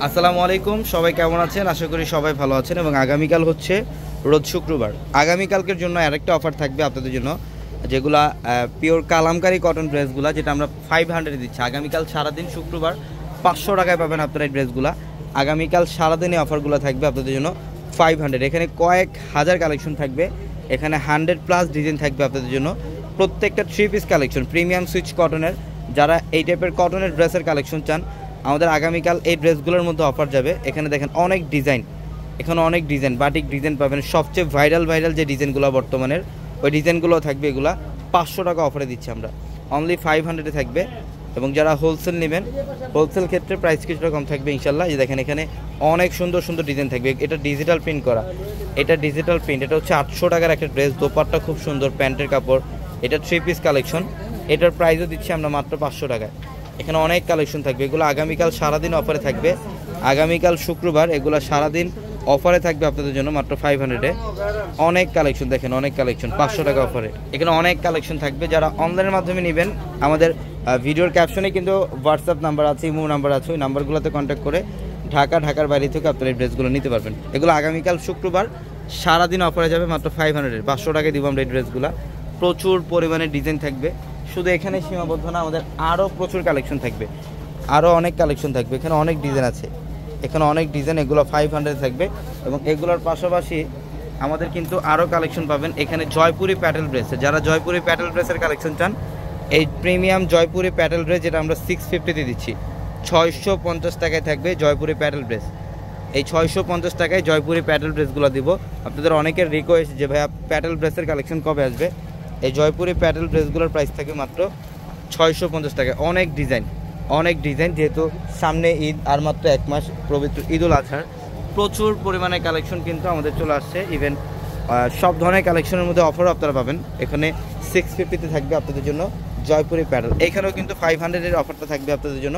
আসসালামু আলাইকুম, সবাই কেমন আছেন? আশা করি সবাই ভালো আছেন। এবং আগামীকাল হচ্ছে রোজ শুক্রবার। আগামীকালকের জন্য আরেকটা অফার থাকবে আপনাদের জন্য, যেগুলা পিওর কালামকারী কটন ড্রেসগুলা, যেটা আমরা 500 দিচ্ছি। আগামীকাল সারাদিন শুক্রবার 500 টাকায় পাবেন আপনারা এই ড্রেসগুলা। আগামীকাল সারাদিনে অফারগুলো থাকবে আপনাদের জন্য 500। এখানে কয়েক হাজার কালেকশন থাকবে, এখানে 100+ ডিজাইন থাকবে আপনাদের জন্য। প্রত্যেকটা 3 পিস কালেকশন প্রিমিয়াম সুইচ কটনের। যারা এই টাইপের কটনের ড্রেসের কালেকশন চান, আমাদের আগামীকাল এই ড্রেসগুলোর মধ্যে অফার যাবে। এখানে দেখেন অনেক ডিজাইন, এখানে অনেক ডিজাইন, বাটিক ডিজাইন পাবেন। সবচেয়ে ভাইরাল যে ডিজাইনগুলো বর্তমানের, ওই ডিজাইনগুলো থাকবে। এগুলা 500 টাকা অফারে দিচ্ছি আমরা, অনলি 500-এ থাকবে। এবং যারা হোলসেল নেবেন, হোলসেল ক্ষেত্রে প্রাইস কিছুটা কম থাকবে ইনশাল্লাহ। এই দেখেন এখানে অনেক সুন্দর সুন্দর ডিজাইন থাকবে। এটা ডিজিটাল প্রিন্ট করা, এটা ডিজিটাল প্রিন্ট। এটা হচ্ছে 800 টাকার একটা ড্রেস, দোপাট্টা খুব সুন্দর, প্যান্টের কাপড়। এটা 3 পিস কালেকশন, এটার প্রাইসও দিচ্ছি আমরা মাত্র 500 টাকায়। এখানে অনেক কালেকশন থাকবে, এগুলো আগামীকাল সারাদিন অফারে থাকবে। আগামীকাল শুক্রবার, এগুলো সারাদিন অফারে থাকবে আপনাদের জন্য মাত্র 500-এ। অনেক কালেকশন দেখেন, অনেক কালেকশন 500 টাকা অফারে। এখানে অনেক কালেকশন থাকবে। যারা অনলাইনের মাধ্যমে নেবেন, আমাদের ভিডিওর ক্যাপশনে কিন্তু হোয়াটসঅ্যাপ নাম্বার আছে, ইমো নাম্বার আছে, ওই নাম্বারগুলোতে কন্ট্যাক্ট করে ঢাকার বাইরে থেকে আপনারা এই ড্রেসগুলো নিতে পারবেন। এগুলো আগামীকাল শুক্রবার সারাদিন অফারে যাবে মাত্র 500-এ। 500 টাকায় দিব আমরা এই ড্রেসগুলো। প্রচুর পরিমাণে ডিজাইন থাকবে, শুধু এখানে সীমাবদ্ধ না, আমাদের আরও প্রচুর কালেকশন থাকবে, আরও অনেক কালেকশন থাকবে। এখানে অনেক ডিজাইন আছে, এখানে অনেক ডিজাইন, এগুলো 500 থাকবে। এবং এগুলোর পাশাপাশি আমাদের কিন্তু আরও কালেকশন পাবেন এখানে জয়পুরি প্যাটেল ড্রেসে। যারা জয়পুরি প্যাটেল ড্রেসের কালেকশন চান, এই প্রিমিয়াম জয়পুরি প্যাটেল ড্রেস, যেটা আমরা 650-তে দিচ্ছি, 650 টাকায় থাকবে জয়পুরি প্যাটেল ড্রেস। এই 650 টাকায় জয়পুরি প্যাটেল ড্রেসগুলো দিব। আপনাদের অনেকের রিকোয়েস্ট যে ভাইয়া প্যাটেল ড্রেসের কালেকশন কবে আসবে। এই জয়পুরি প্যাটেল ড্রেসগুলোর প্রাইস থাকে মাত্র 650 টাকায়। অনেক ডিজাইন, যেহেতু সামনে ঈদ আর মাত্র 1 মাস, পবিত্র ঈদুল আজহার, প্রচুর পরিমাণে কালেকশন কিন্তু আমাদের চলে আসছে। ইভেন সব ধরনের কালেকশনের মধ্যে অফারও আপনারা পাবেন। এখানে 650-তে থাকবে আপনাদের জন্য জয়পুরি প্যাটেল। এখানেও কিন্তু 500-এর অফারটা থাকবে আপনাদের জন্য।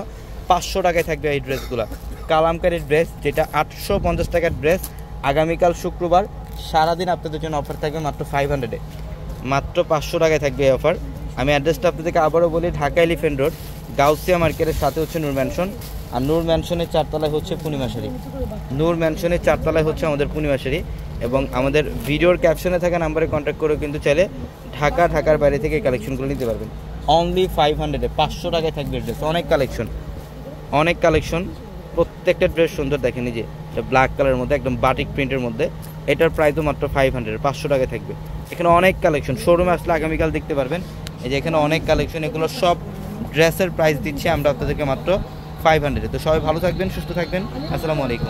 500 টাকায় থাকবে এই ড্রেসগুলো, কালামকারীর ড্রেস, যেটা 850 টাকার ড্রেস। আগামীকাল শুক্রবার সারাদিন আপনাদের জন্য অফার থাকবে মাত্র 500-এ, মাত্র 500 টাকায় থাকবে এই অফার। আমি অ্যাড্রেসটা আপনাদেরকে আবারও বলি, ঢাকা এলিফ্যান্ট রোড, গাউসিয়া মার্কেটের সাথে হচ্ছে নূর ম্যানশন। আর নূর ম্যানশনের 4 তলায় হচ্ছে পূর্ণিমাশারি। নূর ম্যানশনের 4 তলায় হচ্ছে আমাদের পূর্ণিমাশারি। এবং আমাদের ভিডিওর ক্যাপশনে থাকা নাম্বারে কন্ট্যাক্ট করেও কিন্তু চাইলে ঢাকার বাইরে থেকে এই কালেকশনগুলো নিতে পারবেন। অনলি 500-এ 500 টাকায় থাকবে ড্রেস। অনেক কালেকশন, প্রত্যেকটা ড্রেস সুন্দর। দেখেন এই যে এটা ব্ল্যাক কালারের মধ্যে, একদম বাটিক প্রিন্টের মধ্যে, এটার প্রাইসও মাত্র 500, 500 টাকায় থাকবে। এখানে অনেক কালেকশন, শোরুমে আসলে আগামীকাল দেখতে পারবেন। এই যে এখানে অনেক কালেকশন, এগুলো সব ড্রেসের প্রাইস দিচ্ছি আমরা আপনাদেরকে মাত্র 500-এ। তো সবাই ভালো থাকবেন, সুস্থ থাকবেন। আসসালামু আলাইকুম।